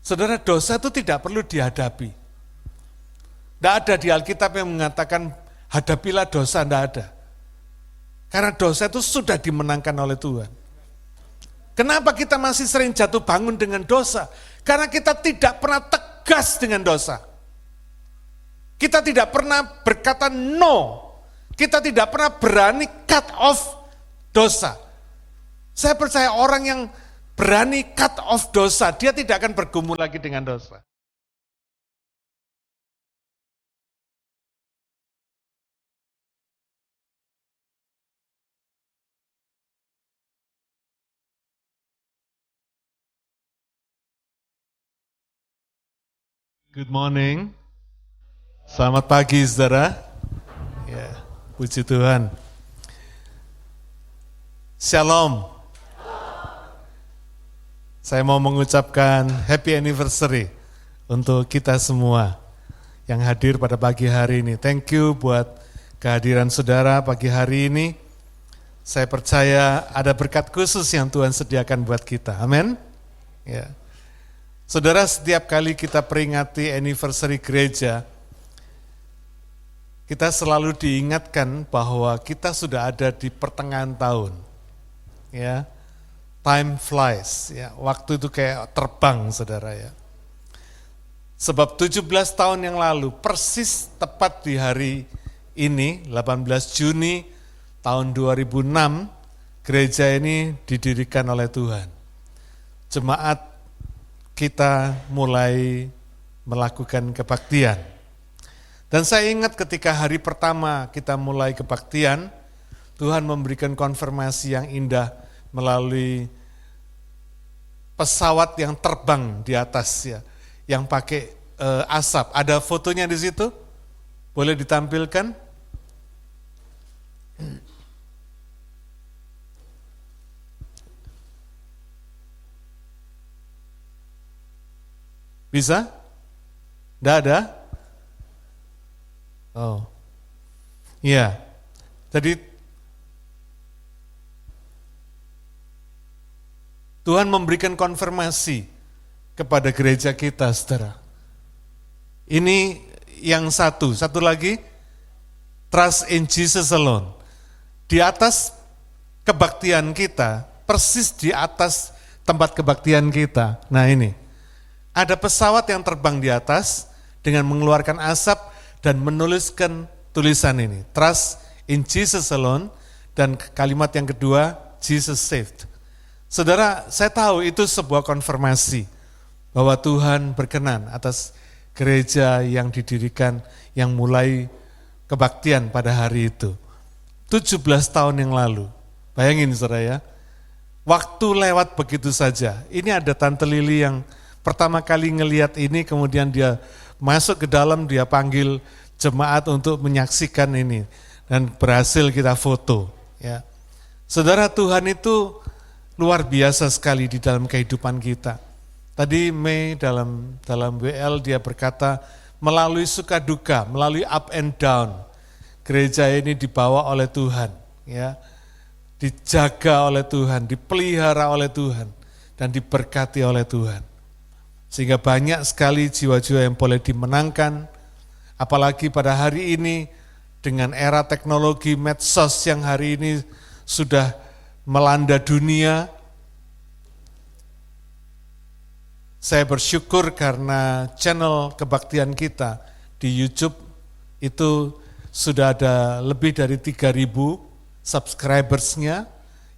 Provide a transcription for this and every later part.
Saudara, dosa itu tidak perlu dihadapi. Tidak ada di Alkitab yang mengatakan hadapilah dosa, tidak ada. Karena dosa itu sudah dimenangkan oleh Tuhan. Kenapa kita masih sering jatuh bangun dengan dosa? Karena kita tidak pernah tegas dengan dosa. Kita tidak pernah berkata no. Kita tidak pernah berani cut off dosa. Saya percaya orang yang berani cut off dosa, dia tidak akan bergumul lagi dengan dosa. Good morning. Selamat pagi, saudara. Ya, puji Tuhan. Shalom. Saya mau mengucapkan happy anniversary untuk kita semua yang hadir pada pagi hari ini. Thank you buat kehadiran saudara pagi hari ini. Saya percaya ada berkat khusus yang Tuhan sediakan buat kita. Amin. Ya. Saudara, setiap kali kita peringati anniversary gereja, kita selalu diingatkan bahwa kita sudah ada di pertengahan tahun. Ya, time flies. Ya, waktu itu kayak terbang, saudara ya. Sebab 17 tahun yang lalu, persis tepat di hari ini, 18 Juni tahun 2006, gereja ini didirikan oleh Tuhan. Jemaat kita mulai melakukan kebaktian. Dan saya ingat ketika hari pertama kita mulai kebaktian, Tuhan memberikan konfirmasi yang indah melalui pesawat yang terbang di atas ya, yang pakai asap. Ada fotonya di situ? Boleh ditampilkan? Bisa? Tidak ada? Oh, iya. Jadi Tuhan memberikan konfirmasi kepada gereja kita, saudara. Ini yang satu lagi, trust in Jesus alone. Di atas kebaktian kita, persis di atas tempat kebaktian kita. Nah ini. Ada pesawat yang terbang di atas dengan mengeluarkan asap dan menuliskan tulisan ini, trust in Jesus alone, dan kalimat yang kedua, Jesus saved. Saudara, saya tahu itu sebuah konfirmasi bahwa Tuhan berkenan atas gereja yang didirikan, yang mulai kebaktian pada hari itu. 17 tahun yang lalu, bayangin saudara ya, waktu lewat begitu saja. Ini ada Tante Lili yang pertama kali ngelihat ini, kemudian dia masuk ke dalam, dia panggil jemaat untuk menyaksikan ini, dan berhasil kita foto. Ya, saudara, Tuhan itu luar biasa sekali di dalam kehidupan kita. Tadi Mei dalam WL dia berkata, melalui suka duka, melalui up and down, gereja ini dibawa oleh Tuhan, ya, dijaga oleh Tuhan, dipelihara oleh Tuhan, dan diberkati oleh Tuhan. Sehingga banyak sekali jiwa-jiwa yang boleh dimenangkan, apalagi pada hari ini dengan era teknologi medsos yang hari ini sudah melanda dunia. Saya bersyukur karena channel kebaktian kita di YouTube itu sudah ada lebih dari 3.000 subscribersnya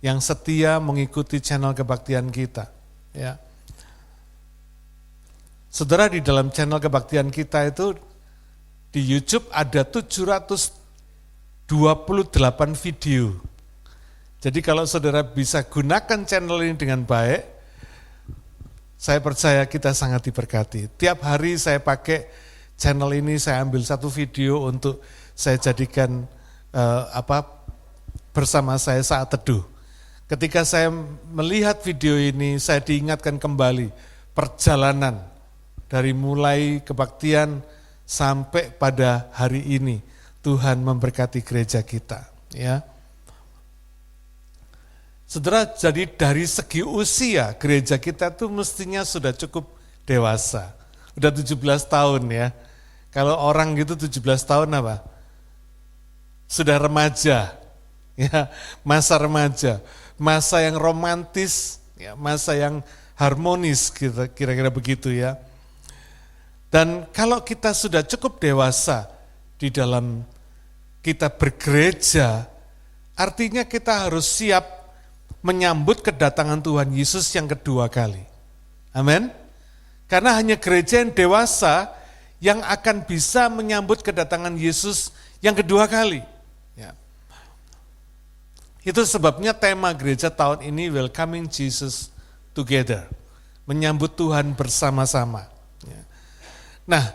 yang setia mengikuti channel kebaktian kita. Ya. Saudara, di dalam channel kebaktian kita itu di YouTube ada 728 video. Jadi kalau saudara bisa gunakan channel ini dengan baik, saya percaya kita sangat diberkati. Tiap hari saya pakai channel ini, saya ambil satu video untuk saya jadikan bersama saya saat teduh. Ketika saya melihat video ini, saya diingatkan kembali perjalanan dari mulai kebaktian sampai pada hari ini, Tuhan memberkati gereja kita. Ya, saudara, jadi dari segi usia gereja kita tuh mestinya sudah cukup dewasa. Udah 17 tahun ya. Kalau orang gitu 17 tahun apa? Sudah remaja. Ya, masa remaja, masa yang romantis, ya, masa yang harmonis, kira-kira begitu ya. Dan kalau kita sudah cukup dewasa di dalam kita bergereja, artinya kita harus siap menyambut kedatangan Tuhan Yesus yang kedua kali. Amin. Karena hanya gereja yang dewasa yang akan bisa menyambut kedatangan Yesus yang kedua kali. Ya. Itu sebabnya tema gereja tahun ini Welcoming Jesus Together. Menyambut Tuhan bersama-sama. Ya. Nah,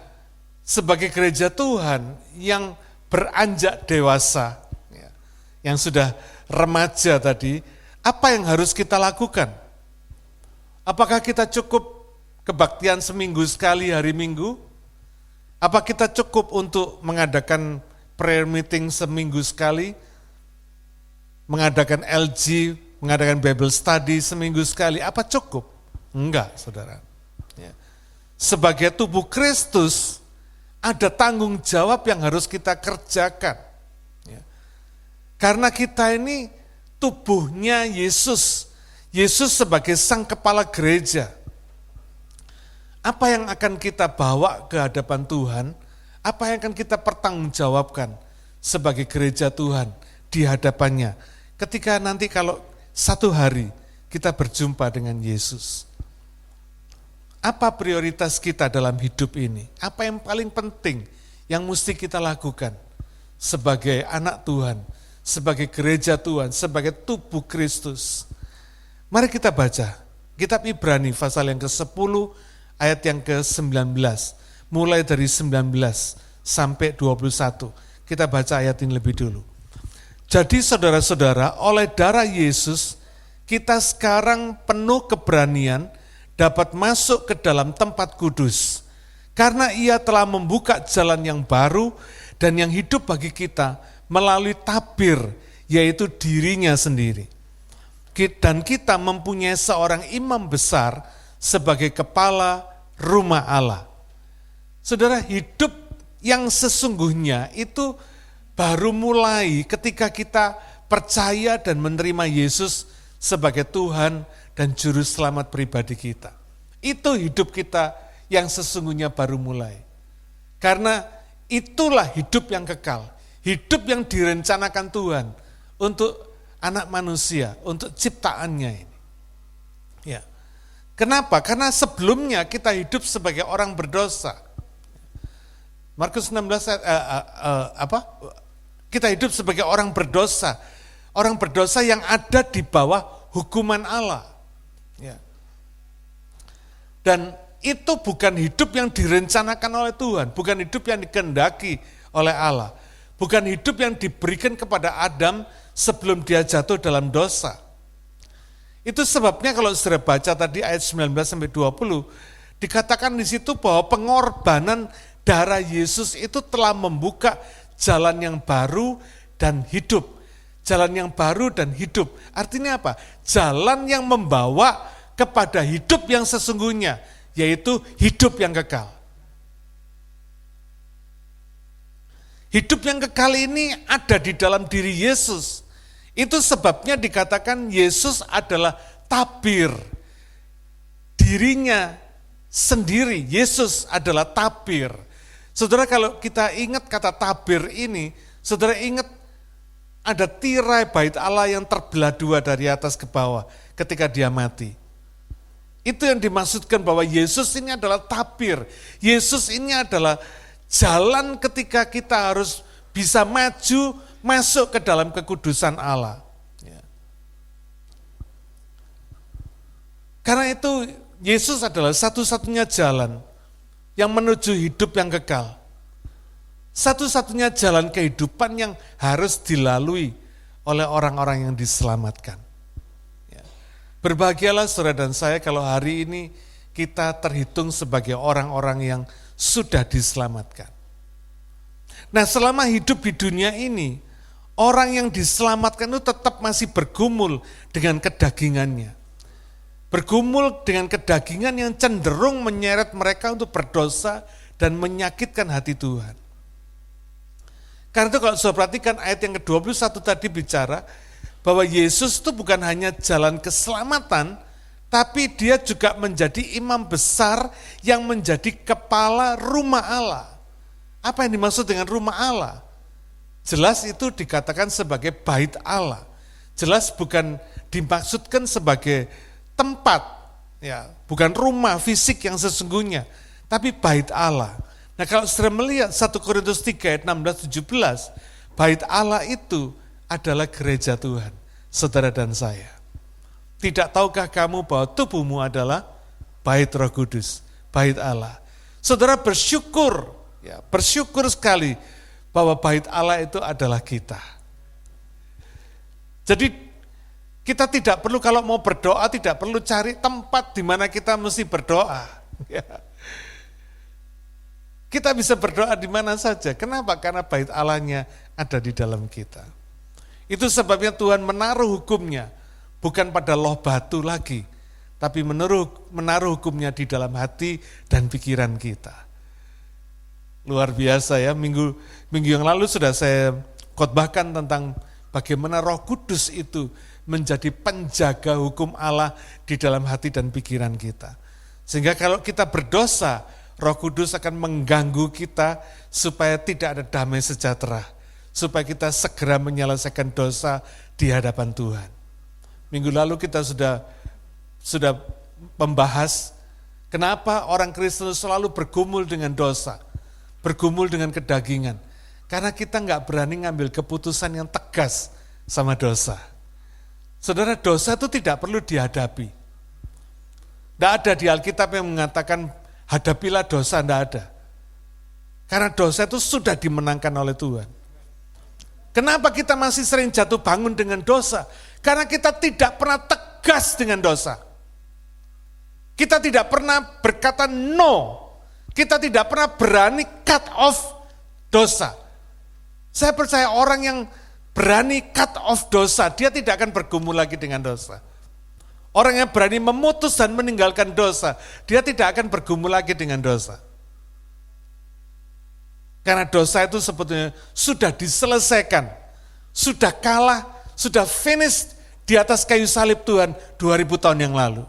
sebagai gereja Tuhan yang beranjak dewasa, ya, yang sudah remaja tadi, apa yang harus kita lakukan? Apakah kita cukup kebaktian seminggu sekali hari Minggu? Apa kita cukup untuk mengadakan prayer meeting seminggu sekali? Mengadakan LG, mengadakan Bible study seminggu sekali? Apa cukup? Enggak, saudara. Ya. Sebagai tubuh Kristus, ada tanggung jawab yang harus kita kerjakan. Ya. Karena kita ini tubuhnya Yesus. Yesus sebagai sang kepala gereja. Apa yang akan kita bawa ke hadapan Tuhan? Apa yang akan kita pertanggungjawabkan sebagai gereja Tuhan di hadapannya? Ketika nanti kalau satu hari kita berjumpa dengan Yesus. Apa prioritas kita dalam hidup ini? Apa yang paling penting yang mesti kita lakukan sebagai anak Tuhan, sebagai gereja Tuhan, sebagai tubuh Kristus? Mari kita baca kitab Ibrani pasal yang ke-10 ayat yang ke-19, mulai dari 19 sampai 21. Kita baca ayat ini lebih dulu. Jadi saudara-saudara, oleh darah Yesus, kita sekarang penuh keberanian dapat masuk ke dalam tempat kudus. Karena ia telah membuka jalan yang baru dan yang hidup bagi kita melalui tabir, yaitu dirinya sendiri. Dan kita mempunyai seorang imam besar sebagai kepala rumah Allah. Saudara, hidup yang sesungguhnya itu baru mulai ketika kita percaya dan menerima Yesus sebagai Tuhan dan Juru Selamat pribadi kita. Itu hidup kita yang sesungguhnya baru mulai. Karena itulah hidup yang kekal, hidup yang direncanakan Tuhan untuk anak manusia, untuk ciptaannya ini. Ya. Kenapa? Karena sebelumnya kita hidup sebagai orang berdosa. Markus 16 kita hidup sebagai orang berdosa yang ada di bawah hukuman Allah. Ya. Dan itu bukan hidup yang direncanakan oleh Tuhan, bukan hidup yang dikehendaki oleh Allah, bukan hidup yang diberikan kepada Adam sebelum dia jatuh dalam dosa. Itu sebabnya kalau saudara baca tadi ayat 19 sampai 20, dikatakan di situ bahwa pengorbanan darah Yesus itu telah membuka jalan yang baru dan hidup. Jalan yang baru dan hidup. Artinya apa? Jalan yang membawa kepada hidup yang sesungguhnya, yaitu hidup yang kekal. Hidup yang kekal ini ada di dalam diri Yesus. Itu sebabnya dikatakan Yesus adalah tabir. Dirinya sendiri, Yesus adalah tabir. Saudara, kalau kita ingat kata tabir ini, saudara ingat ada tirai bait Allah yang terbelah dua dari atas ke bawah ketika dia mati. Itu yang dimaksudkan bahwa Yesus ini adalah tabir. Yesus ini adalah jalan ketika kita harus bisa maju masuk ke dalam kekudusan Allah. Ya. Karena itu Yesus adalah satu-satunya jalan yang menuju hidup yang kekal. Satu-satunya jalan kehidupan yang harus dilalui oleh orang-orang yang diselamatkan. Ya. Berbahagialah saudara dan saya kalau hari ini kita terhitung sebagai orang-orang yang sudah diselamatkan. Nah, selama hidup di dunia ini, orang yang diselamatkan itu tetap masih bergumul dengan kedagingannya. bergumul dengan kedagingan yang cenderung menyeret mereka untuk berdosa dan menyakitkan hati Tuhan. Karena itu kalau saudara perhatikan ayat yang ke-21 tadi bicara bahwa Yesus itu bukan hanya jalan keselamatan, tapi dia juga menjadi imam besar yang menjadi kepala rumah Allah. Apa yang dimaksud dengan rumah Allah? Jelas itu dikatakan sebagai bait Allah. Jelas bukan dimaksudkan sebagai tempat, ya, bukan rumah fisik yang sesungguhnya, tapi bait Allah. Nah kalau saudara melihat 1 Korintus 3 ayat 16-17, bait Allah itu adalah gereja Tuhan, saudara dan saya. Tidak tahukah kamu bahwa tubuhmu adalah bait Roh Kudus, bait Allah. Saudara bersyukur, ya, bersyukur sekali bahwa bait Allah itu adalah kita. Jadi kita tidak perlu kalau mau berdoa tidak perlu cari tempat di mana kita mesti berdoa. Ya. Kita bisa berdoa di mana saja. Kenapa? Karena bait Allahnya ada di dalam kita. Itu sebabnya Tuhan menaruh hukumnya bukan pada loh batu lagi, tapi menaruh hukumnya di dalam hati dan pikiran kita. Luar biasa ya, minggu yang lalu sudah saya khotbahkan tentang bagaimana Roh Kudus itu menjadi penjaga hukum Allah di dalam hati dan pikiran kita. Sehingga kalau kita berdosa, Roh Kudus akan mengganggu kita supaya tidak ada damai sejahtera, supaya kita segera menyelesaikan dosa di hadapan Tuhan. Minggu lalu kita sudah membahas kenapa orang Kristen selalu bergumul dengan dosa, bergumul dengan kedagingan. Karena kita nggak berani ngambil keputusan yang tegas sama dosa. Saudara, dosa itu tidak perlu dihadapi. Tidak ada di Alkitab yang mengatakan hadapilah dosa, tidak ada. Karena dosa itu sudah dimenangkan oleh Tuhan. Kenapa kita masih sering jatuh bangun dengan dosa? Karena kita tidak pernah tegas dengan dosa. Kita tidak pernah berkata no. Kita tidak pernah berani cut off dosa. Saya percaya orang yang berani cut off dosa, dia tidak akan bergumul lagi dengan dosa. Orang yang berani memutus dan meninggalkan dosa, dia tidak akan bergumul lagi dengan dosa. Karena dosa itu sebetulnya sudah diselesaikan, sudah kalah, sudah finish di atas kayu salib Tuhan 2000 tahun yang lalu.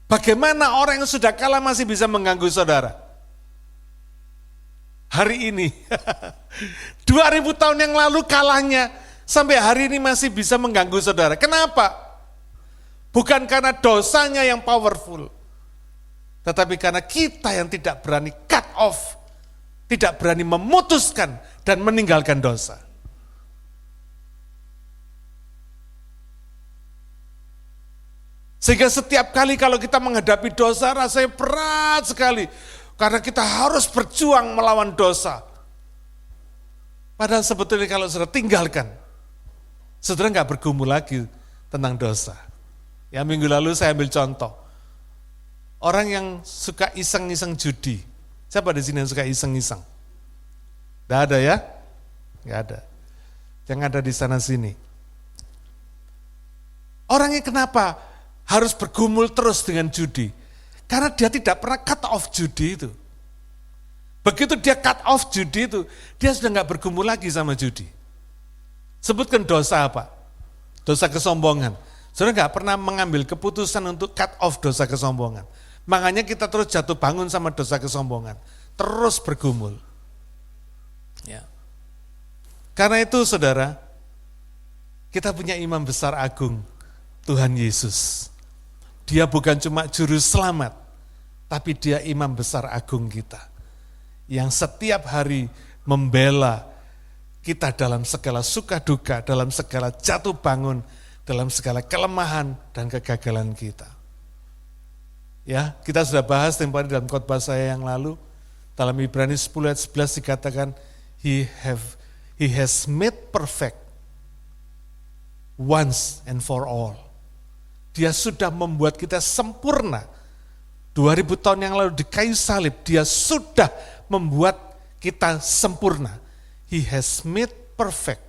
Bagaimana orang yang sudah kalah masih bisa mengganggu saudara? Hari ini, 2000 tahun yang lalu kalahnya, sampai hari ini masih bisa mengganggu saudara. Kenapa? Bukan karena dosanya yang powerful, tetapi karena kita yang tidak berani cut off, tidak berani memutuskan dan meninggalkan dosa. Sehingga setiap kali kalau kita menghadapi dosa rasanya berat sekali, karena kita harus berjuang melawan dosa. Padahal sebetulnya kalau saudara tinggalkan, saudara nggak bergumul lagi tentang dosa. Ya, minggu lalu saya ambil contoh. Orang yang suka iseng-iseng judi. Siapa di sini yang suka iseng-iseng? Tidak ada ya? Nggak ada. Yang ada di sana sini. Orangnya kenapa harus bergumul terus dengan judi? Karena dia tidak pernah cut off judi itu. Begitu dia cut off judi itu, dia sudah nggak bergumul lagi sama judi. Sebutkan dosa apa? Dosa kesombongan. Saudara nggak pernah mengambil keputusan untuk cut off dosa kesombongan. Makanya kita terus jatuh bangun sama dosa kesombongan. Terus bergumul. Ya. Karena itu saudara, kita punya imam besar agung, Tuhan Yesus. Dia bukan cuma juru selamat, tapi dia imam besar agung kita. Yang setiap hari membela kita dalam segala suka duka, dalam segala jatuh bangun, dalam segala kelemahan dan kegagalan kita. Ya, kita sudah bahas tempo hari dalam khotbah saya yang lalu, dalam Ibrani 10 ayat 11 dikatakan, He has made perfect once and for all. Dia sudah membuat kita sempurna. 2000 tahun yang lalu di kayu salib, dia sudah membuat kita sempurna. He has made perfect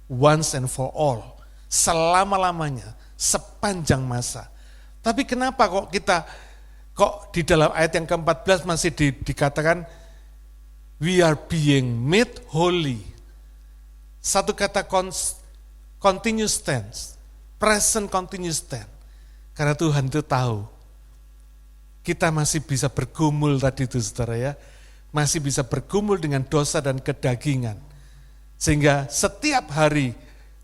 once and for all. Selama-lamanya, sepanjang masa. Tapi kenapa kok di dalam ayat yang ke-14 masih dikatakan we are being made holy. Satu kata continuous tense, present continuous tense. Karena Tuhan itu tahu kita masih bisa bergumul tadi itu saudara ya, masih bisa bergumul dengan dosa dan kedagingan. Sehingga setiap hari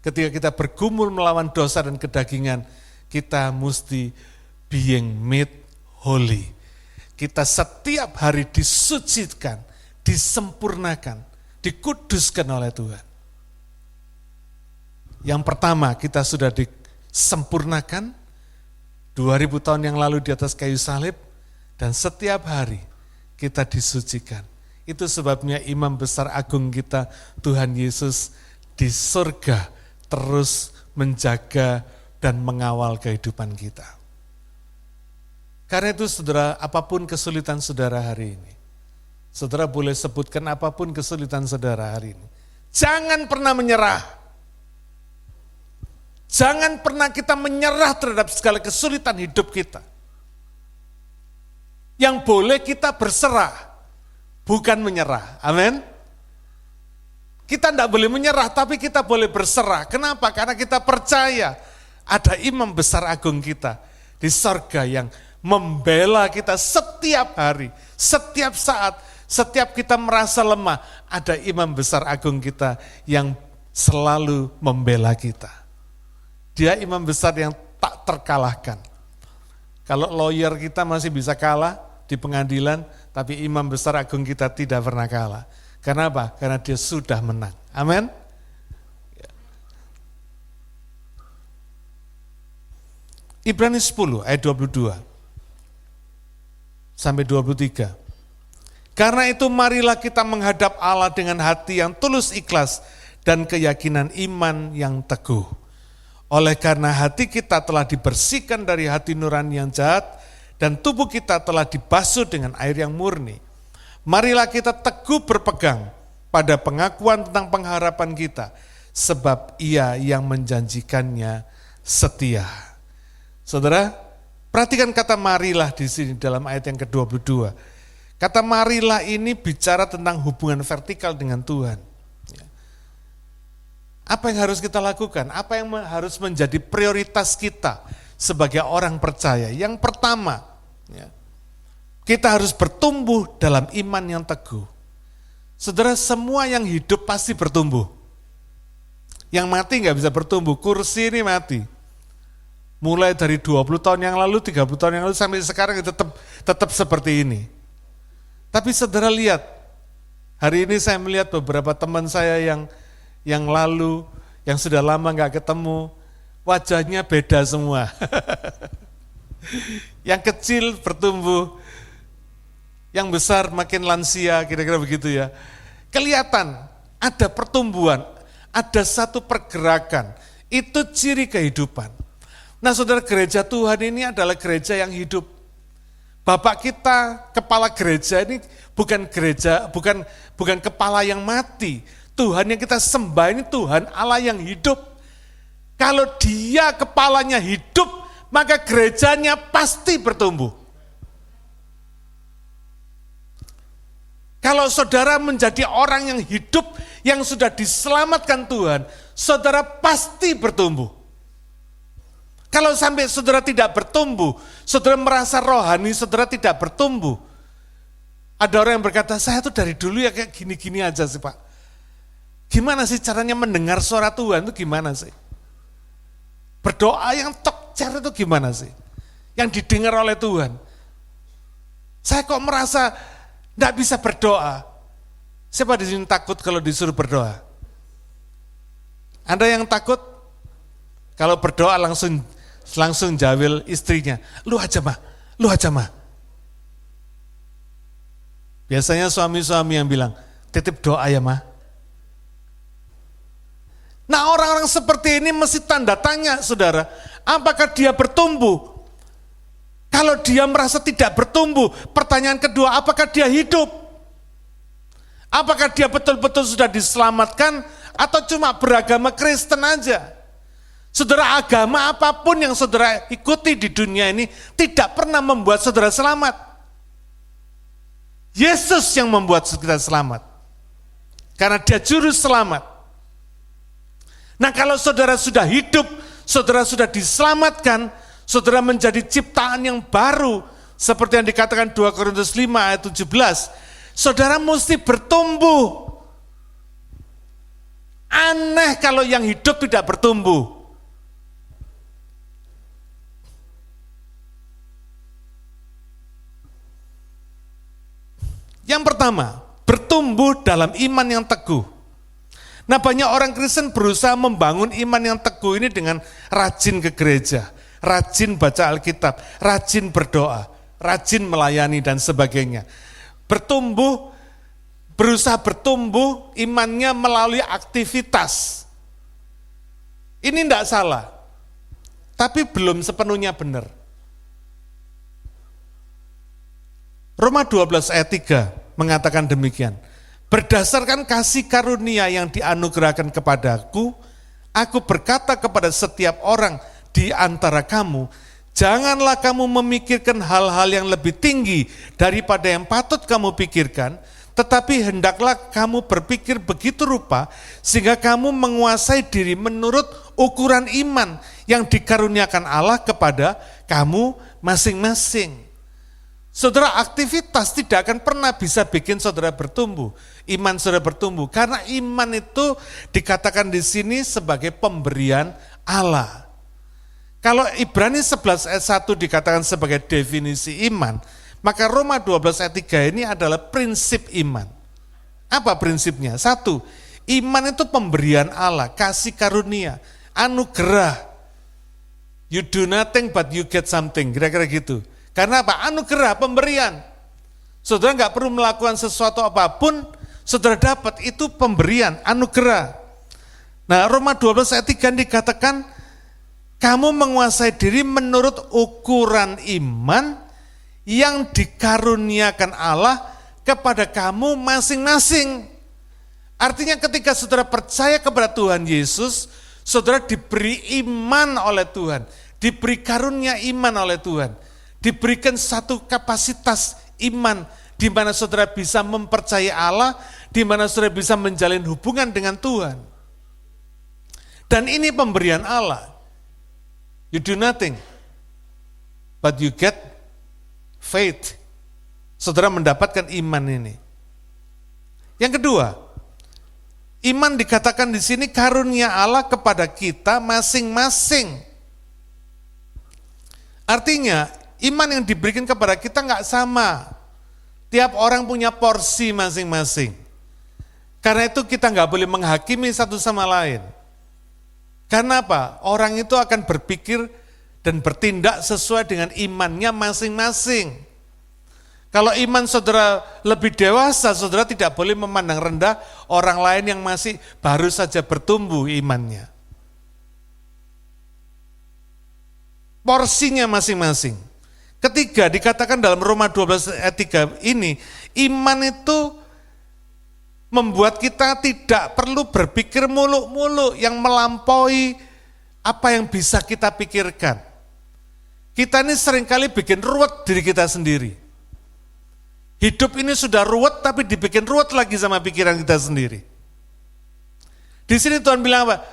ketika kita bergumul melawan dosa dan kedagingan, kita mesti being made holy. Kita setiap hari disucikan, disempurnakan, dikuduskan oleh Tuhan. Yang pertama kita sudah disempurnakan 2000 tahun yang lalu di atas kayu salib, dan setiap hari kita disucikan. Itu sebabnya imam besar agung kita, Tuhan Yesus, di surga terus menjaga dan mengawal kehidupan kita. Karena itu saudara, apapun kesulitan saudara hari ini, saudara boleh sebutkan apapun kesulitan saudara hari ini, jangan pernah menyerah. Jangan pernah kita menyerah terhadap segala kesulitan hidup kita. Yang boleh kita berserah, bukan menyerah. Amin. Kita tidak boleh menyerah, tapi kita boleh berserah. Kenapa? Karena kita percaya ada imam besar agung kita di sorga yang membela kita setiap hari, setiap saat, setiap kita merasa lemah, ada imam besar agung kita yang selalu membela kita. Dia imam besar yang tak terkalahkan. Kalau lawyer kita masih bisa kalah di pengadilan, tapi imam besar agung kita tidak pernah kalah. Karena apa? Karena dia sudah menang. Amin. Ibrani 10 ayat 22 sampai 23. Karena itu marilah kita menghadap Allah dengan hati yang tulus ikhlas dan keyakinan iman yang teguh. Oleh karena hati kita telah dibersihkan dari hati nurani yang jahat dan tubuh kita telah dibasuh dengan air yang murni. Marilah kita teguh berpegang pada pengakuan tentang pengharapan kita, sebab Ia yang menjanjikannya setia. Saudara, perhatikan kata marilah di sini dalam ayat yang ke-22. Kata marilah ini bicara tentang hubungan vertikal dengan Tuhan. Apa yang harus kita lakukan? Apa yang harus menjadi prioritas kita sebagai orang percaya? Yang pertama, kita harus bertumbuh dalam iman yang teguh. Saudara, semua yang hidup pasti bertumbuh. Yang mati nggak bisa bertumbuh, kursi ini mati. Mulai dari 20 tahun yang lalu, 30 tahun yang lalu, sampai sekarang tetap seperti ini. Tapi saudara lihat, hari ini saya melihat beberapa teman saya yang lalu, yang sudah lama nggak ketemu, wajahnya beda semua. Yang kecil bertumbuh, yang besar makin lansia, kira-kira begitu ya. Kelihatan ada pertumbuhan, ada satu pergerakan, itu ciri kehidupan. Nah saudara, gereja Tuhan ini adalah gereja yang hidup. Bapak kita, kepala gereja ini bukan kepala yang mati. Tuhan yang kita sembah ini Tuhan Allah yang hidup. Kalau dia kepalanya hidup, maka gerejanya pasti bertumbuh. Kalau saudara menjadi orang yang hidup, yang sudah diselamatkan Tuhan, saudara pasti bertumbuh. Kalau sampai saudara tidak bertumbuh, saudara merasa rohani, saudara tidak bertumbuh. Ada orang yang berkata, saya tuh dari dulu ya kayak gini-gini aja sih Pak. Gimana sih caranya mendengar suara Tuhan itu gimana sih? Berdoa yang cer itu gimana sih? Yang didengar oleh Tuhan. Saya kok merasa tidak bisa berdoa. Siapa di sini takut kalau disuruh berdoa? Ada yang takut? Kalau berdoa langsung jawil istrinya, lu aja mah. Biasanya suami-suami yang bilang, titip doa ya mah. Nah orang-orang seperti ini mesti tanda tanya saudara, apakah dia bertumbuh? Kalau dia merasa tidak bertumbuh, pertanyaan kedua, apakah dia hidup? Apakah dia betul-betul sudah diselamatkan atau cuma beragama Kristen aja? Saudara, agama apapun yang saudara ikuti di dunia ini tidak pernah membuat saudara selamat. Yesus yang membuat kita selamat. Karena dia juru selamat. Nah, kalau saudara sudah hidup, saudara sudah diselamatkan, saudara menjadi ciptaan yang baru, seperti yang dikatakan 2 Korintus 5 ayat 17, saudara mesti bertumbuh. Aneh kalau yang hidup tidak bertumbuh. Yang pertama, bertumbuh dalam iman yang teguh. Nah, banyak orang Kristen berusaha membangun iman yang teguh ini dengan rajin ke gereja, rajin baca Alkitab, rajin berdoa, rajin melayani dan sebagainya. Berusaha bertumbuh imannya melalui aktivitas. Ini tidak salah, tapi belum sepenuhnya benar. Roma 12 ayat 3 mengatakan demikian. Berdasarkan kasih karunia yang dianugerahkan kepadaku, aku berkata kepada setiap orang di antara kamu, janganlah kamu memikirkan hal-hal yang lebih tinggi daripada yang patut kamu pikirkan, tetapi hendaklah kamu berpikir begitu rupa, sehingga kamu menguasai diri menurut ukuran iman yang dikaruniakan Allah kepada kamu masing-masing. Saudara, aktivitas tidak akan pernah bisa bikin saudara bertumbuh, iman saudara bertumbuh, karena iman itu dikatakan di sini sebagai pemberian Allah. Kalau Ibrani 11 ayat 1 dikatakan sebagai definisi iman, maka Roma 12 ayat 3 ini adalah prinsip iman. Apa prinsipnya? 1, iman itu pemberian Allah, kasih karunia, anugerah. You do nothing but you get something, kira-kira gitu. Karena apa? Anugerah, pemberian. Saudara nggak perlu melakukan sesuatu apapun, saudara dapat, itu pemberian, anugerah. Nah, Roma 12 ayat 3 dikatakan, kamu menguasai diri menurut ukuran iman yang dikaruniakan Allah kepada kamu masing-masing. Artinya ketika saudara percaya kepada Tuhan Yesus, saudara diberi iman oleh Tuhan, diberi karunia iman oleh Tuhan. Diberikan satu kapasitas iman di mana saudara bisa mempercayai Allah, di mana saudara bisa menjalin hubungan dengan Tuhan. Dan ini pemberian Allah. You do nothing, but you get faith. Saudara mendapatkan iman ini. Yang kedua, iman dikatakan di sini karunia Allah kepada kita masing-masing. Artinya, iman yang diberikan kepada kita nggak sama. Tiap orang punya porsi masing-masing. Karena itu kita nggak boleh menghakimi satu sama lain. Karena apa? Orang itu akan berpikir dan bertindak sesuai dengan imannya masing-masing. Kalau iman saudara lebih dewasa, saudara tidak boleh memandang rendah orang lain yang masih baru saja bertumbuh imannya. Porsinya masing-masing. Ketiga, dikatakan dalam Roma 12 ayat 3 ini, iman itu membuat kita tidak perlu berpikir muluk-muluk yang melampaui apa yang bisa kita pikirkan. Kita ini seringkali bikin ruwet diri kita sendiri. Hidup ini sudah ruwet tapi dibikin ruwet lagi sama pikiran kita sendiri. Di sini Tuhan bilang apa?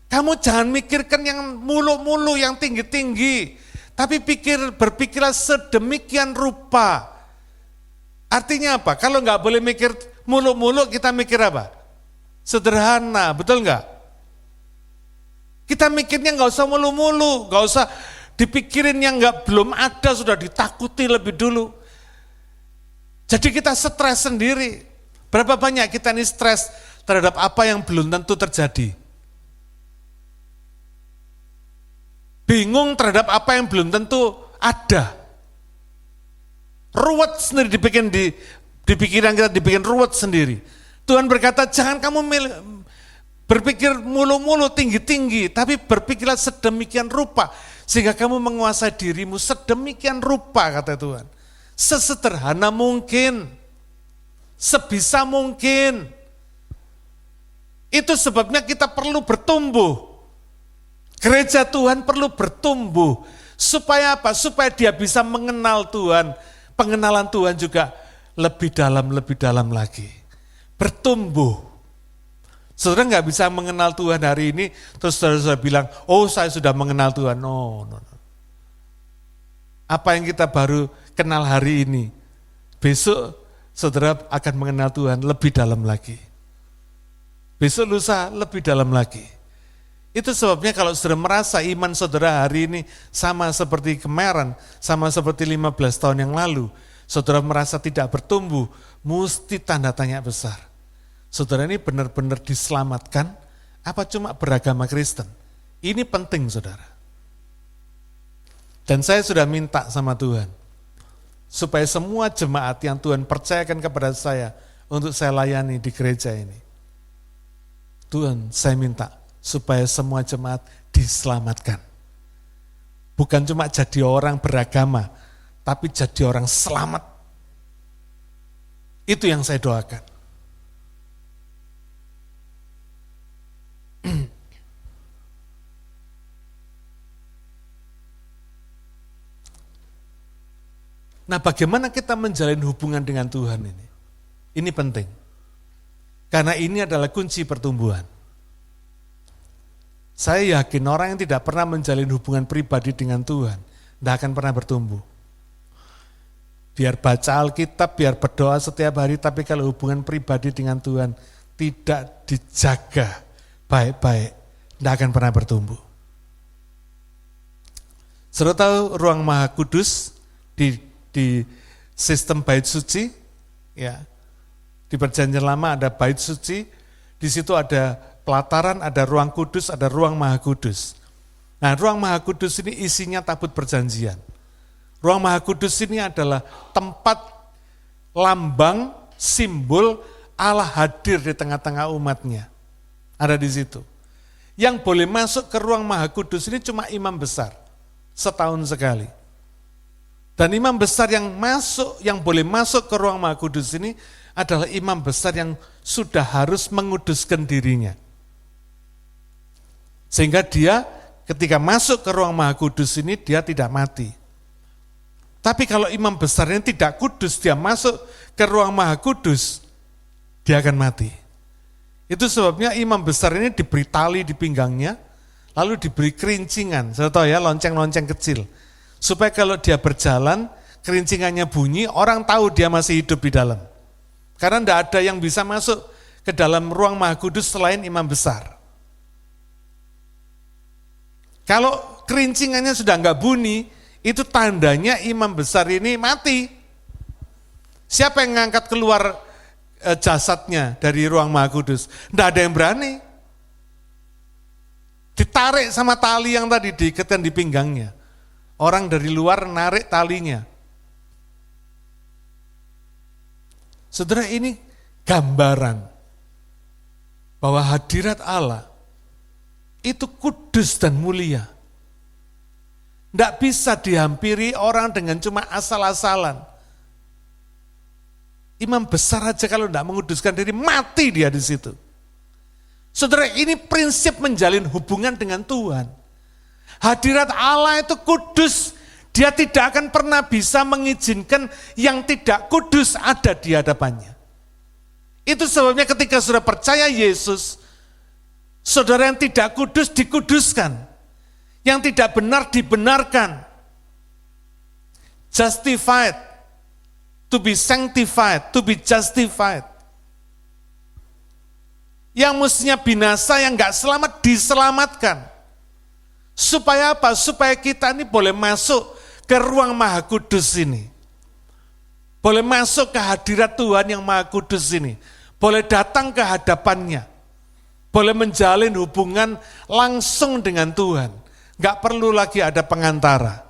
Kamu jangan mikirkan yang muluk-muluk, yang tinggi-tinggi. Tapi berpikirlah sedemikian rupa. Artinya apa? Kalau nggak boleh mikir muluk-muluk, kita mikir apa? Sederhana, betul nggak? Kita mikirnya nggak usah muluk-muluk, nggak usah dipikirin yang belum ada, sudah ditakuti lebih dulu. Jadi kita stres sendiri. Berapa banyak kita ini stres terhadap apa yang belum tentu terjadi? Bingung terhadap apa yang belum tentu ada. Ruwet sendiri di pikiran kita, dibikin ruwet sendiri. Tuhan berkata, jangan kamu berpikir mulu-mulu tinggi-tinggi, tapi berpikirlah sedemikian rupa, sehingga kamu menguasai dirimu sedemikian rupa, kata Tuhan. Sesederhana mungkin, sebisa mungkin. Itu sebabnya kita perlu bertumbuh. Gereja Tuhan perlu bertumbuh. Supaya apa? Supaya dia bisa mengenal Tuhan. Pengenalan Tuhan juga lebih dalam lagi. Bertumbuh. Saudara nggak bisa mengenal Tuhan hari ini, terus saudara bilang, oh saya sudah mengenal Tuhan. No. Apa yang kita baru kenal hari ini, besok saudara akan mengenal Tuhan lebih dalam lagi. Besok lusa lebih dalam lagi. Itu sebabnya kalau saudara merasa iman saudara hari ini sama seperti kemarin, sama seperti 15 tahun yang lalu, saudara merasa tidak bertumbuh, mesti tanda tanya besar. Saudara ini benar-benar diselamatkan, apa cuma beragama Kristen? Ini penting saudara. Dan saya sudah minta sama Tuhan, supaya semua jemaat yang Tuhan percayakan kepada saya, untuk saya layani di gereja ini. Tuhan, saya minta supaya semua jemaat diselamatkan. Bukan cuma jadi orang beragama, tapi jadi orang selamat. Itu yang saya doakan. Nah, bagaimana kita menjalin hubungan dengan Tuhan ini? Ini penting. Karena ini adalah kunci pertumbuhan. Saya yakin orang yang tidak pernah menjalin hubungan pribadi dengan Tuhan, tidak akan pernah bertumbuh. Biar baca Alkitab, biar berdoa setiap hari, tapi kalau hubungan pribadi dengan Tuhan tidak dijaga baik-baik, tidak akan pernah bertumbuh. Saudara tahu ruang Maha Kudus di sistem bait suci, ya, di Perjanjian Lama ada bait suci, di situ ada pelataran, ada ruang kudus, ada ruang Maha Kudus. Nah, ruang Maha Kudus ini isinya tabut perjanjian. Ruang Maha Kudus ini adalah tempat lambang, simbol Allah hadir di tengah-tengah umatnya. Ada di situ. Yang boleh masuk ke ruang Maha Kudus ini cuma imam besar, setahun sekali. Dan imam besar yang boleh masuk ke ruang Maha Kudus ini adalah imam besar yang sudah harus menguduskan dirinya. Sehingga dia ketika masuk ke ruang Maha Kudus ini dia tidak mati. Tapi kalau imam besar ini tidak kudus, dia masuk ke ruang Maha Kudus, dia akan mati. Itu sebabnya imam besar ini diberi tali di pinggangnya, lalu diberi kerincingan, saya tahu ya, lonceng-lonceng kecil. Supaya kalau dia berjalan, kerincingannya bunyi, orang tahu dia masih hidup di dalam. Karena tidak ada yang bisa masuk ke dalam ruang Maha Kudus selain imam besar. Kalau kerincingannya sudah enggak bunyi, itu tandanya imam besar ini mati. Siapa yang ngangkat keluar jasadnya dari ruang Maha Kudus? Tidak ada yang berani. Ditarik sama tali yang tadi diikatkan di pinggangnya. Orang dari luar narik talinya. Saudara, ini gambaran bahwa hadirat Allah itu kudus dan mulia. Tidak bisa dihampiri orang dengan cuma asal-asalan. Imam besar aja kalau tidak menguduskan diri, mati dia di situ. Saudara, ini prinsip menjalin hubungan dengan Tuhan. Hadirat Allah itu kudus, dia tidak akan pernah bisa mengizinkan yang tidak kudus ada di hadapannya. Itu sebabnya ketika saudara percaya Yesus, saudara yang tidak kudus dikuduskan, yang tidak benar dibenarkan. Justified, to be sanctified, to be justified. Yang mestinya binasa, yang enggak selamat, diselamatkan. Supaya apa? Supaya kita ini boleh masuk ke ruang Maha Kudus ini. Boleh masuk ke hadirat Tuhan yang Maha Kudus ini. Boleh datang ke hadapannya. Boleh menjalin hubungan langsung dengan Tuhan. Enggak perlu lagi ada pengantara.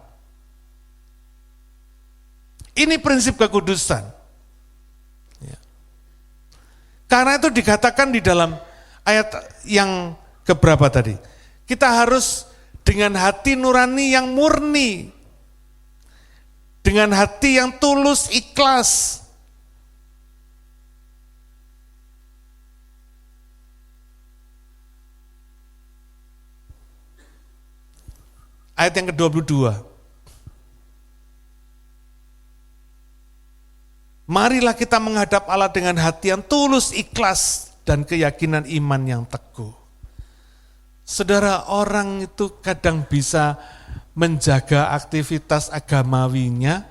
Ini prinsip kekudusan. Ya. Karena itu dikatakan di dalam ayat yang keberapa tadi? Kita harus dengan hati nurani yang murni. Dengan hati yang tulus, ikhlas. Ayat yang ke-22. Marilah kita menghadap Allah dengan hati yang tulus, ikhlas, dan keyakinan iman yang teguh. Saudara, orang itu kadang bisa menjaga aktivitas agamawinya,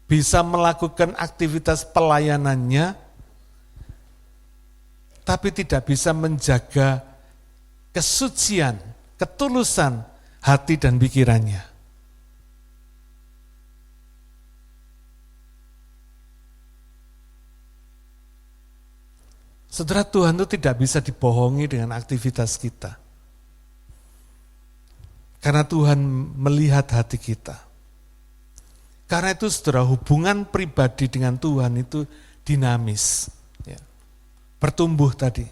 bisa melakukan aktivitas pelayanannya, tapi tidak bisa menjaga kesucian, ketulusan hati dan pikirannya. Saudara, Tuhan itu tidak bisa dibohongi dengan aktivitas kita. Karena Tuhan melihat hati kita. Karena itu saudara, hubungan pribadi dengan Tuhan itu dinamis. Ya. Bertumbuh tadi.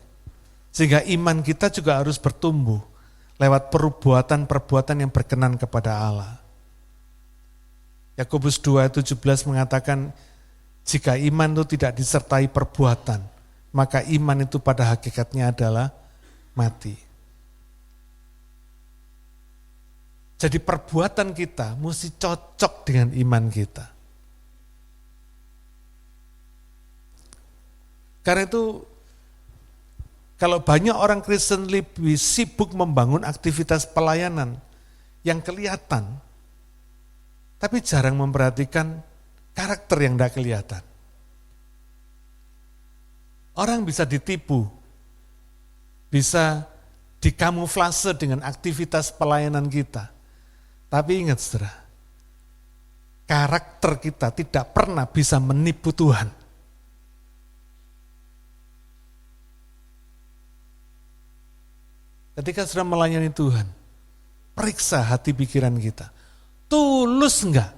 Sehingga iman kita juga harus bertumbuh lewat perbuatan-perbuatan yang berkenan kepada Allah. Yakobus 2:17 mengatakan, jika iman itu tidak disertai perbuatan, maka iman itu pada hakikatnya adalah mati. Jadi perbuatan kita mesti cocok dengan iman kita. Karena itu, kalau banyak orang Kristen lebih sibuk membangun aktivitas pelayanan yang kelihatan, tapi jarang memperhatikan karakter yang tidak kelihatan. Orang bisa ditipu, bisa dikamuflase dengan aktivitas pelayanan kita. Tapi ingat saudara, karakter kita tidak pernah bisa menipu Tuhan. Ketika saudara melayani Tuhan, periksa hati pikiran kita. Tulus enggak?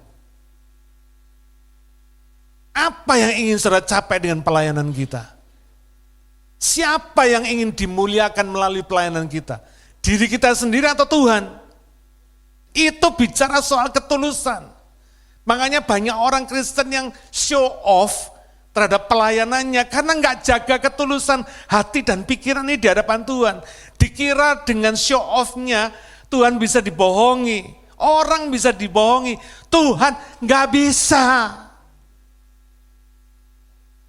Apa yang ingin saudara capai dengan pelayanan kita? Siapa yang ingin dimuliakan melalui pelayanan kita? Diri kita sendiri atau Tuhan? Itu bicara soal ketulusan. Makanya banyak orang Kristen yang show off terhadap pelayanannya karena nggak jaga ketulusan hati dan pikiran ini di hadapan Tuhan. Dikira dengan show off-nya Tuhan bisa dibohongi, orang bisa dibohongi, Tuhan nggak bisa.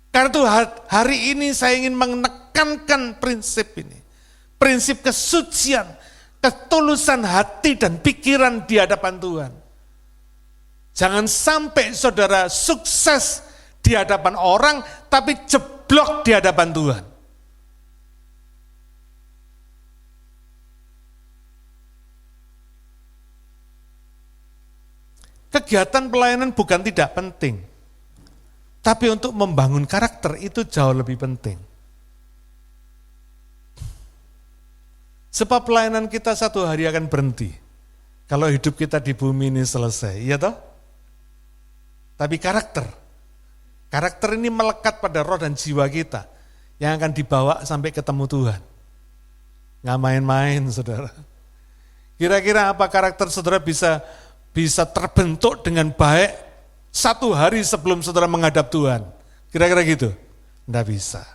Karena itu hari ini saya ingin menekankan prinsip ini. Prinsip kesucian, ketulusan hati dan pikiran di hadapan Tuhan. Jangan sampai saudara sukses di hadapan orang, tapi jeblok di hadapan Tuhan. Kegiatan pelayanan bukan tidak penting. Tapi untuk membangun karakter itu jauh lebih penting. Sebab pelayanan kita satu hari akan berhenti. Kalau hidup kita di bumi ini selesai, iya toh? Tapi karakter ini melekat pada roh dan jiwa kita yang akan dibawa sampai ketemu Tuhan. Nggak main-main saudara. Kira-kira apa karakter saudara bisa terbentuk dengan baik satu hari sebelum saudara menghadap Tuhan? Kira-kira gitu? Nggak bisa.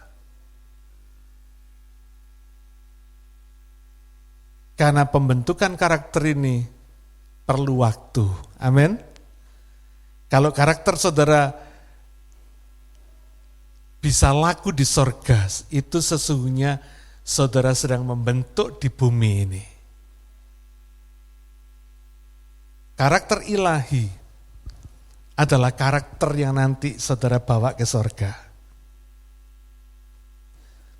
Karena pembentukan karakter ini perlu waktu. Amin. Kalau karakter saudara bisa laku di sorga, itu sesungguhnya saudara sedang membentuk di bumi ini. Karakter ilahi adalah karakter yang nanti saudara bawa ke sorga.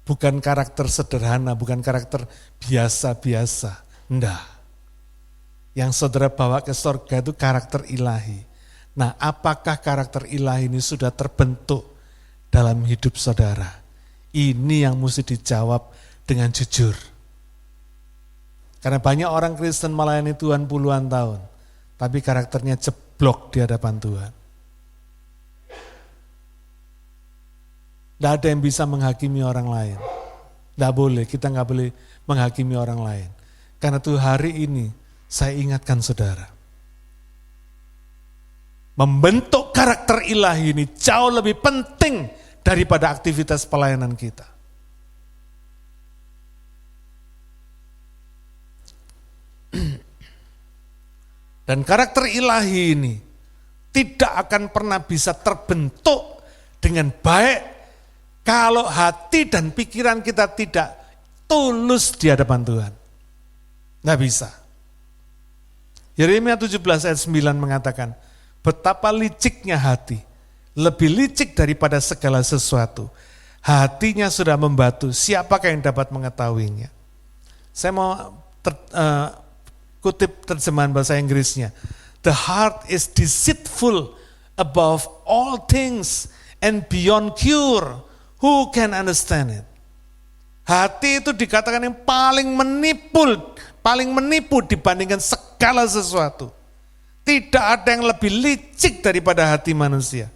Bukan karakter sederhana, bukan karakter biasa-biasa. Enggak. Yang saudara bawa ke sorga itu karakter ilahi. Nah, apakah karakter ilahi ini sudah terbentuk dalam hidup saudara? Ini yang mesti dijawab dengan jujur. Karena banyak orang Kristen melayani Tuhan puluhan tahun, tapi karakternya jeblok di hadapan Tuhan. Tidak ada yang bisa menghakimi orang lain. Tidak boleh, kita nggak boleh menghakimi orang lain. Karena itu hari ini saya ingatkan saudara, membentuk karakter ilahi ini jauh lebih penting daripada aktivitas pelayanan kita. Dan karakter ilahi ini tidak akan pernah bisa terbentuk dengan baik kalau hati dan pikiran kita tidak tulus di hadapan Tuhan. Nggak bisa. Yeremia 17 ayat 9 mengatakan, betapa liciknya hati, lebih licik daripada segala sesuatu. Hatinya sudah membatu, siapakah yang dapat mengetahuinya? Saya mau kutip terjemahan bahasa Inggrisnya. The heart is deceitful above all things and beyond cure. Who can understand it? Hati itu dikatakan yang paling menipu dibandingkan segala sesuatu. Tidak ada yang lebih licik daripada hati manusia.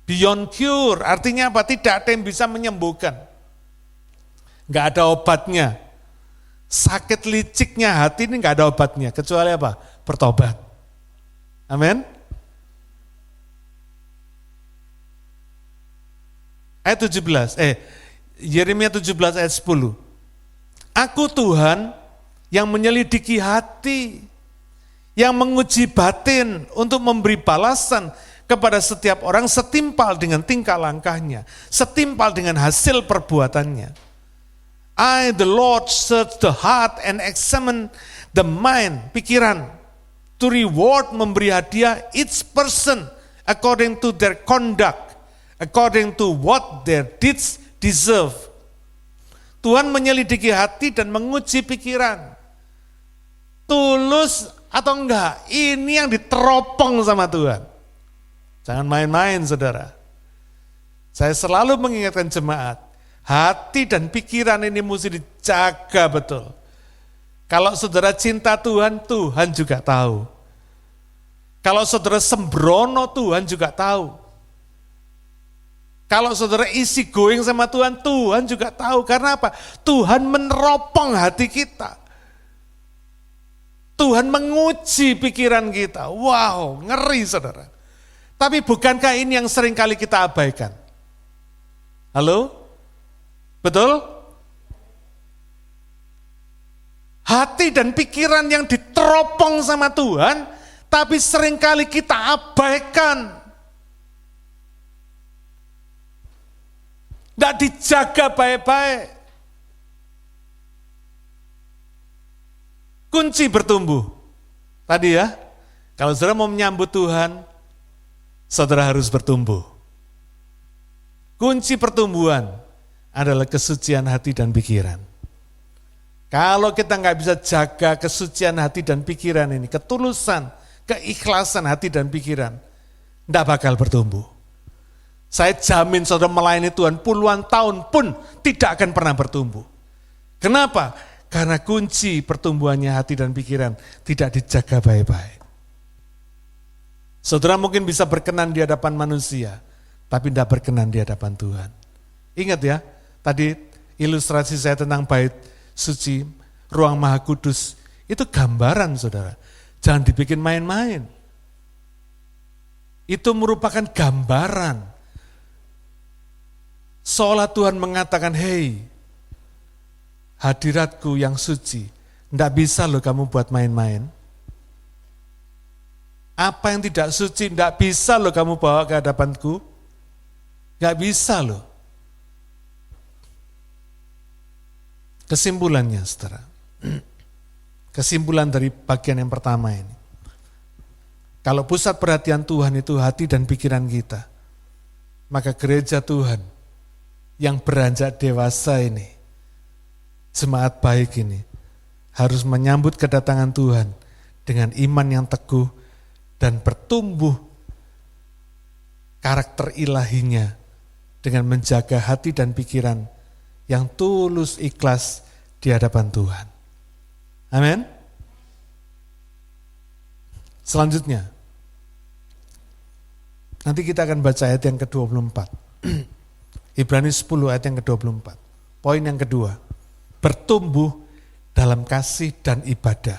Beyond cure, artinya apa? Tidak ada yang bisa menyembuhkan. Enggak ada obatnya. Sakit liciknya hati ini enggak ada obatnya, kecuali apa? Bertobat. Amin. Ayat 17, Yeremia 17 ayat 10. Aku Tuhan yang menyelidiki hati, yang menguji batin untuk memberi balasan kepada setiap orang setimpal dengan tingkah langkahnya, setimpal dengan hasil perbuatannya. I, the Lord, search the heart and examine the mind, pikiran, to reward, memberi hadiah each person according to their conduct, according to what their deeds deserve. Tuhan menyelidiki hati dan menguji pikiran. Tulus atau enggak, ini yang diteropong sama Tuhan. Jangan main-main saudara. Saya selalu mengingatkan jemaat, hati dan pikiran ini mesti dijaga betul. Kalau saudara cinta Tuhan, Tuhan juga tahu. Kalau saudara sembrono, Tuhan juga tahu. Kalau saudara isi going sama Tuhan, Tuhan juga tahu. Karena apa? Tuhan meneropong hati kita. Tuhan menguji pikiran kita. Wow, ngeri saudara. Tapi bukankah ini yang sering kali kita abaikan? Halo? Betul? Hati dan pikiran yang diteropong sama Tuhan, tapi seringkali kita abaikan. Tidak dijaga baik-baik. Kunci bertumbuh. Tadi ya, kalau saudara mau menyambut Tuhan, saudara harus bertumbuh. Kunci pertumbuhan adalah kesucian hati dan pikiran. Kalau kita nggak bisa jaga kesucian hati dan pikiran ini, ketulusan, keikhlasan hati dan pikiran, tidak bakal bertumbuh. Saya jamin saudara melayani Tuhan puluhan tahun pun tidak akan pernah bertumbuh. Kenapa? Karena kunci pertumbuhannya hati dan pikiran tidak dijaga baik-baik. Saudara mungkin bisa berkenan di hadapan manusia, tapi tidak berkenan di hadapan Tuhan. Ingat ya, tadi ilustrasi saya tentang bait suci, ruang maha kudus, itu gambaran saudara. Jangan dibikin main-main. Itu merupakan gambaran. Seolah Tuhan mengatakan, hei, hadiratku yang suci, tidak bisa loh kamu buat main-main. Apa yang tidak suci, tidak bisa loh kamu bawa ke hadapanku. Tidak bisa loh. Kesimpulannya, saudara. Kesimpulan dari bagian yang pertama ini. Kalau pusat perhatian Tuhan itu hati dan pikiran kita, maka gereja Tuhan yang beranjak dewasa ini, jemaat baik ini, harus menyambut kedatangan Tuhan dengan iman yang teguh dan bertumbuh karakter ilahinya dengan menjaga hati dan pikiran yang tulus ikhlas di hadapan Tuhan. Amin. Selanjutnya, nanti kita akan baca ayat yang ke-24. Ibrani 10 ayat yang ke-24. Poin yang kedua, bertumbuh dalam kasih dan ibadah.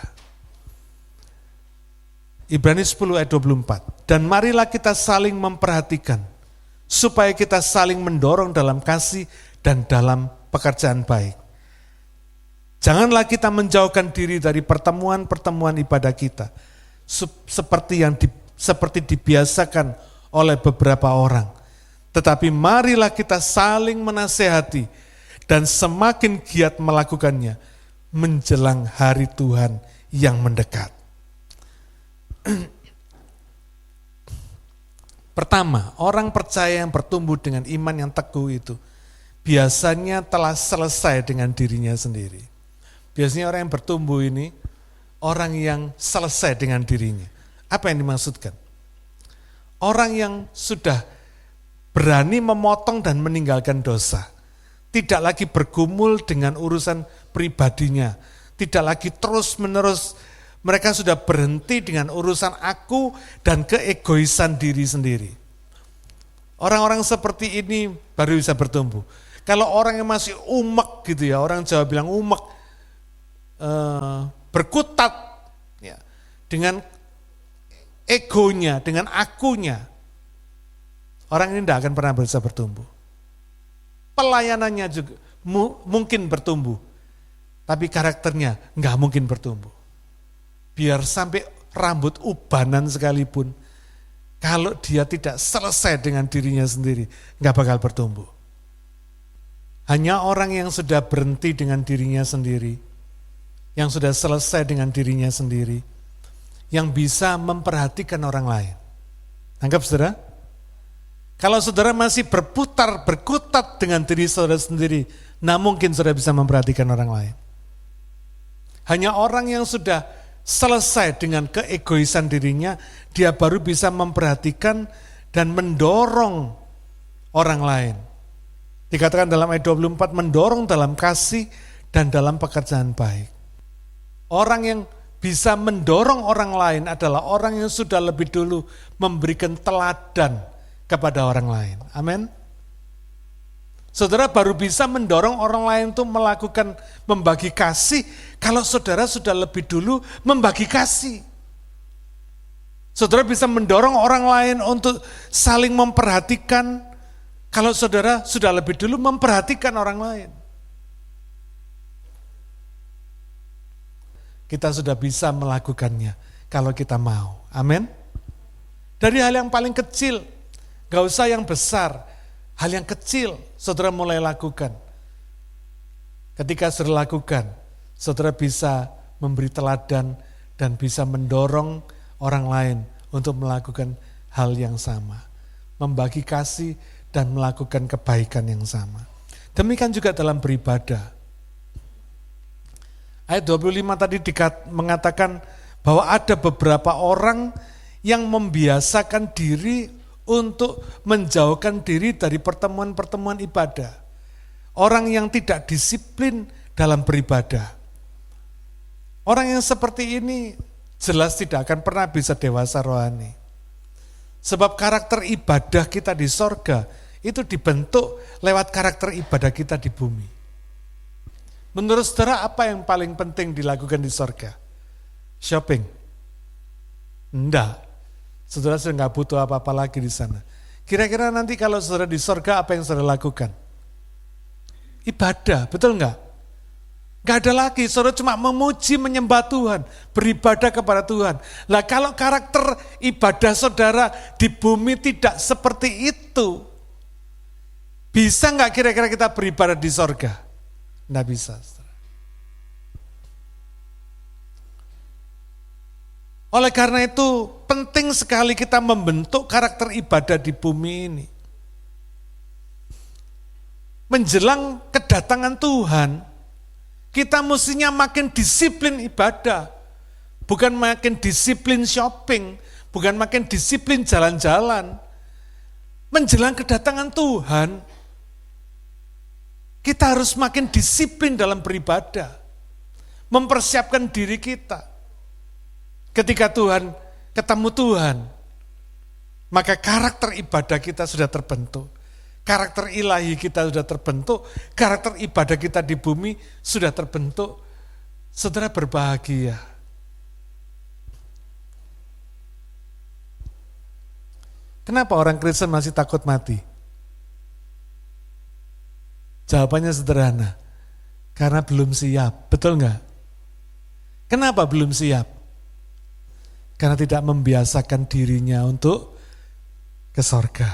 Ibrani 10 ayat 24. Dan marilah kita saling memperhatikan, supaya kita saling mendorong dalam kasih dan dalam pekerjaan baik. Janganlah kita menjauhkan diri dari pertemuan-pertemuan ibadah kita, seperti dibiasakan oleh beberapa orang. Tetapi marilah kita saling menasehati dan semakin giat melakukannya menjelang hari Tuhan yang mendekat. Pertama, orang percaya yang bertumbuh dengan iman yang teguh itu biasanya telah selesai dengan dirinya sendiri. Biasanya orang yang bertumbuh ini orang yang selesai dengan dirinya. Apa yang dimaksudkan? Orang yang sudah berani memotong dan meninggalkan dosa. Tidak lagi bergumul dengan urusan pribadinya. Tidak lagi terus-menerus, mereka sudah berhenti dengan urusan aku dan keegoisan diri sendiri. Orang-orang seperti ini baru bisa bertumbuh. Kalau orang yang masih umek gitu ya, orang Jawa bilang umek, berkutat ya, dengan egonya, dengan akunya, orang ini tidak akan pernah bisa bertumbuh. Pelayanannya juga mungkin bertumbuh, tapi karakternya nggak mungkin bertumbuh. Biar sampai rambut ubanan sekalipun, kalau dia tidak selesai dengan dirinya sendiri, nggak bakal bertumbuh. Hanya orang yang sudah berhenti dengan dirinya sendiri, yang sudah selesai dengan dirinya sendiri, yang bisa memperhatikan orang lain. Anggap saudara? Kalau saudara masih berkutat dengan diri saudara sendiri, nah mungkin saudara bisa memperhatikan orang lain. Hanya orang yang sudah selesai dengan keegoisan dirinya, dia baru bisa memperhatikan dan mendorong orang lain. Dikatakan dalam ayat 24, mendorong dalam kasih dan dalam pekerjaan baik. Orang yang bisa mendorong orang lain adalah orang yang sudah lebih dulu memberikan teladan kepada orang lain. Amin. Saudara baru bisa mendorong orang lain untuk melakukan membagi kasih kalau saudara sudah lebih dulu membagi kasih. Saudara bisa mendorong orang lain untuk saling memperhatikan kalau saudara sudah lebih dulu memperhatikan orang lain. Kita sudah bisa melakukannya kalau kita mau. Amin. Dari hal yang paling kecil, gak usah yang besar, hal yang kecil saudara mulai lakukan. Ketika saudara lakukan, saudara bisa memberi teladan dan bisa mendorong orang lain untuk melakukan hal yang sama. Membagi kasih dan melakukan kebaikan yang sama. Demikian juga dalam beribadah. Ayat 25 tadi mengatakan bahwa ada beberapa orang yang membiasakan diri untuk menjauhkan diri dari pertemuan-pertemuan ibadah. Orang yang tidak disiplin dalam beribadah. Orang yang seperti ini jelas tidak akan pernah bisa dewasa rohani. Sebab karakter ibadah kita di sorga itu dibentuk lewat karakter ibadah kita di bumi. Menurut saudara apa yang paling penting dilakukan di sorga? Shopping? Enggak. Saudara sudah nggak butuh apa-apa lagi di sana. Kira-kira nanti kalau saudara di sorga apa yang saudara lakukan? Ibadah, betul nggak? Nggak ada lagi, saudara cuma memuji, menyembah Tuhan, beribadah kepada Tuhan. Lah kalau karakter ibadah saudara di bumi tidak seperti itu, bisa nggak kira-kira kita beribadah di sorga? Nggak bisa. Oleh karena itu penting sekali kita membentuk karakter ibadah di bumi ini. Menjelang kedatangan Tuhan, kita mestinya makin disiplin ibadah. Bukan makin disiplin shopping, bukan makin disiplin jalan-jalan. Menjelang kedatangan Tuhan, kita harus makin disiplin dalam beribadah. Mempersiapkan diri kita. Ketika ketemu Tuhan, maka karakter ibadah kita sudah terbentuk. Karakter ilahi kita sudah terbentuk. Karakter ibadah kita di bumi sudah terbentuk. Saudara berbahagia. Kenapa orang Kristen masih takut mati? Jawabannya sederhana, Karena belum siap, betul enggak? Kenapa belum siap? Karena tidak membiasakan dirinya untuk ke sorga.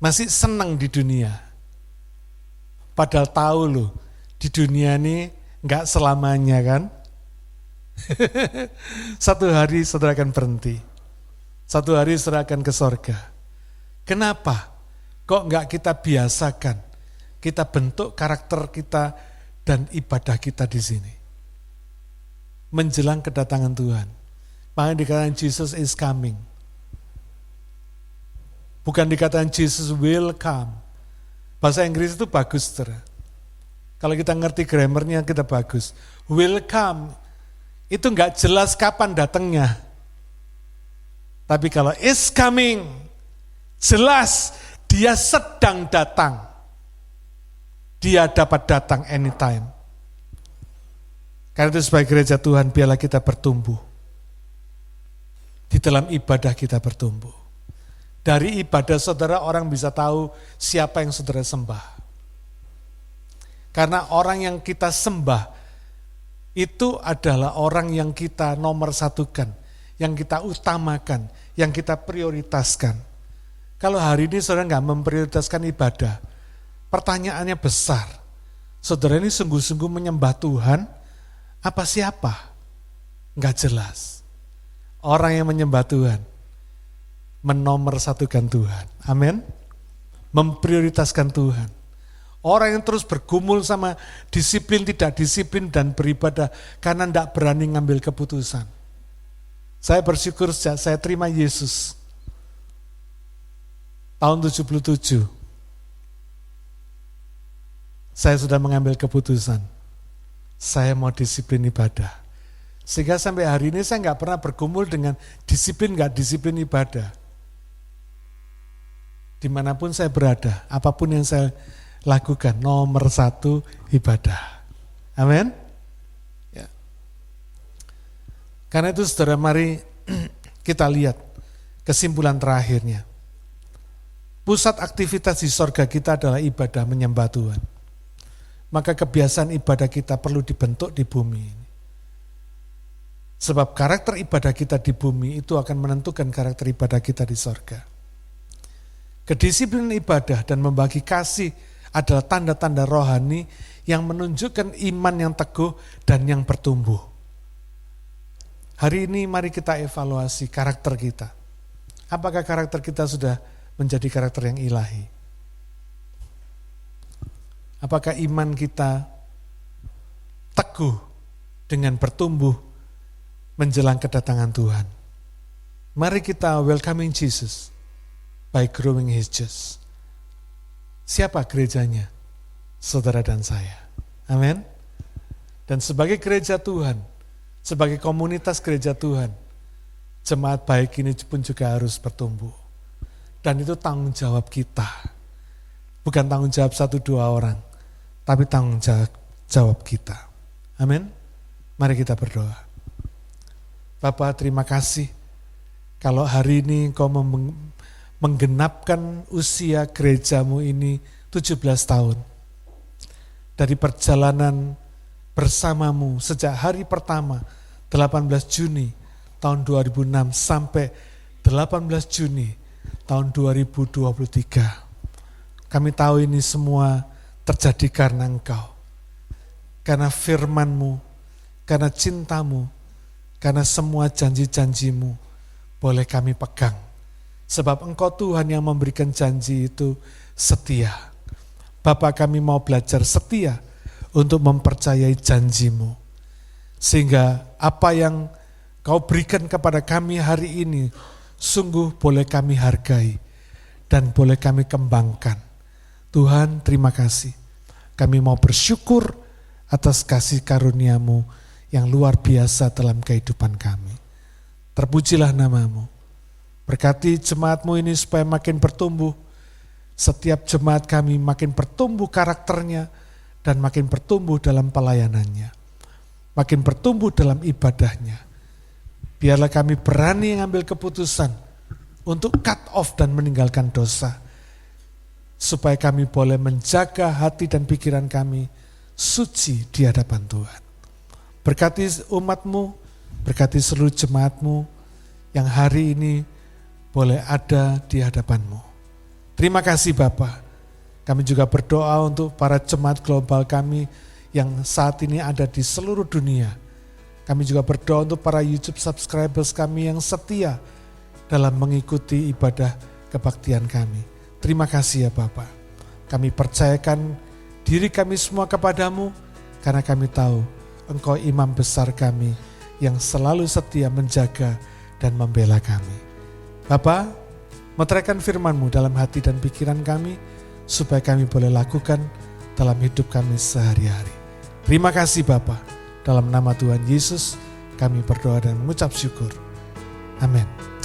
Masih senang di dunia. Padahal tahu loh, di dunia ini enggak selamanya kan? Satu hari saudara akan berhenti. Satu hari saudara akan ke sorga. Kenapa? Kok enggak kita biasakan? Kita bentuk karakter kita dan ibadah kita di sini. Menjelang kedatangan Tuhan. Makanya dikatakan Jesus is coming. Bukan dikatakan Jesus will come. Bahasa Inggris itu bagus, saudara. Kalau kita ngerti grammarnya kita bagus. Will come, itu enggak jelas kapan datangnya. Tapi kalau is coming, jelas dia sedang datang. Dia dapat datang anytime. Karena itu sebagai gereja Tuhan, biarlah kita bertumbuh. Di dalam ibadah kita bertumbuh. Dari ibadah saudara orang bisa tahu siapa yang saudara sembah. Karena orang yang kita sembah itu adalah orang yang kita nomor satukan, yang kita utamakan, yang kita prioritaskan. Kalau hari ini saudara nggak memprioritaskan ibadah, pertanyaannya besar. Saudara ini sungguh-sungguh menyembah Tuhan, apa siapa? Enggak jelas. Orang yang menyembah Tuhan, menomorsatukan Tuhan. Amin. Memprioritaskan Tuhan. Orang yang terus bergumul sama disiplin, tidak disiplin, dan beribadah karena tidak berani ngambil keputusan. Saya bersyukur sejak saya terima Yesus, tahun 77, saya sudah mengambil keputusan, saya mau disiplin ibadah. Sehingga sampai hari ini saya nggak pernah bergumul dengan disiplin nggak disiplin ibadah. Dimanapun saya berada, apapun yang saya lakukan, nomor satu ibadah. Amin. Ya. Karena itu saudara, mari kita lihat kesimpulan terakhirnya. Pusat aktivitas di sorga kita adalah ibadah menyembah Tuhan. Maka kebiasaan ibadah kita perlu dibentuk di bumi ini. Sebab karakter ibadah kita di bumi itu akan menentukan karakter ibadah kita di sorga. Kedisiplinan ibadah dan membagi kasih adalah tanda-tanda rohani yang menunjukkan iman yang teguh dan yang bertumbuh. Hari ini mari kita evaluasi karakter kita. Apakah karakter kita sudah menjadi karakter yang ilahi? Apakah iman kita teguh dengan bertumbuh menjelang kedatangan Tuhan? Mari kita welcoming Jesus by growing His just. Siapa gerejanya? Saudara dan saya. Amin. Dan sebagai gereja Tuhan, sebagai komunitas gereja Tuhan, jemaat baik ini pun juga harus bertumbuh. Dan itu tanggung jawab kita. Bukan tanggung jawab 1-2 orang, tapi tanggung jawab kita. Amin. Mari kita berdoa. Bapa, terima kasih kalau hari ini Engkau menggenapkan usia gerejamu ini 17 tahun. Dari perjalanan bersamamu sejak hari pertama 18 Juni tahun 2006 sampai 18 Juni tahun 2023. Kami tahu ini semua terjadi karena Engkau. Karena firman-Mu, karena cinta-Mu, karena semua janji-janji-Mu boleh kami pegang. Sebab Engkau Tuhan yang memberikan janji itu setia. Bapa, kami mau belajar setia untuk mempercayai janji-Mu. Sehingga apa yang Kau berikan kepada kami hari ini sungguh boleh kami hargai dan boleh kami kembangkan. Tuhan, terima kasih. Kami mau bersyukur atas kasih karunia-Mu yang luar biasa dalam kehidupan kami. Terpujilah nama-Mu. Berkati jemaat-Mu ini supaya makin bertumbuh. Setiap jemaat kami makin bertumbuh karakternya dan makin bertumbuh dalam pelayanannya. Makin bertumbuh dalam ibadahnya. Biarlah kami berani mengambil keputusan untuk cut off dan meninggalkan dosa. Supaya kami boleh menjaga hati dan pikiran kami suci di hadapan Tuhan. Berkati umat-Mu, berkati seluruh jemaat-Mu yang hari ini boleh ada di hadapan-Mu. Terima kasih Bapa. Kami juga berdoa untuk para jemaat global kami yang saat ini ada di seluruh dunia. Kami juga berdoa untuk para YouTube subscribers kami yang setia dalam mengikuti ibadah kebaktian kami. Terima kasih ya Bapa. Kami percayakan diri kami semua kepadamu karena kami tahu Engkau imam besar kami yang selalu setia menjaga dan membela kami. Bapa, meteraikan firman-Mu dalam hati dan pikiran kami supaya kami boleh lakukan dalam hidup kami sehari-hari. Terima kasih Bapa. Dalam nama Tuhan Yesus kami berdoa dan mengucap syukur. Amin.